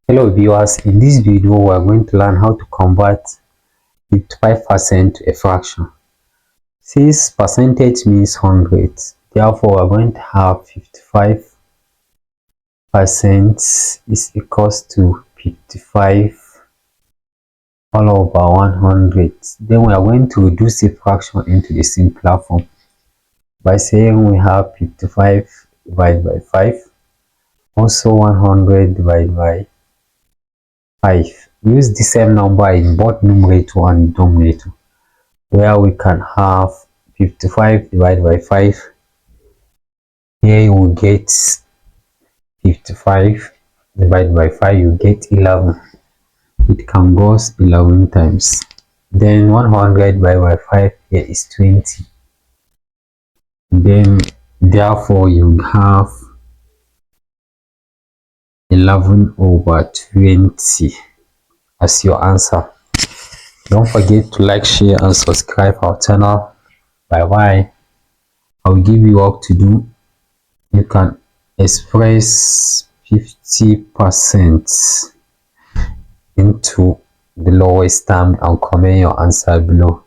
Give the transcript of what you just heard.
Hello viewers, in this video we are going to learn how to convert 55% to a fraction. Since percentage means 100, therefore we are going to have 55% is equals to 55 all over 100. Then we are going to reduce the fraction into the simpler form by saying we have 55 divided by 5, also 100 divided by 5. Use the same number in both numerator and denominator, where we can have 55 divided by 5. Here you will get 55 divided by 5, you get 11. It can go 11 times. Then 100 divided by 5 here is 20. Then therefore you have 11 over 20 as your answer. Don't forget to like, share and subscribe our channel. Bye bye. I'll give you work to do. You can express 50% into the lowest term and comment your answer below.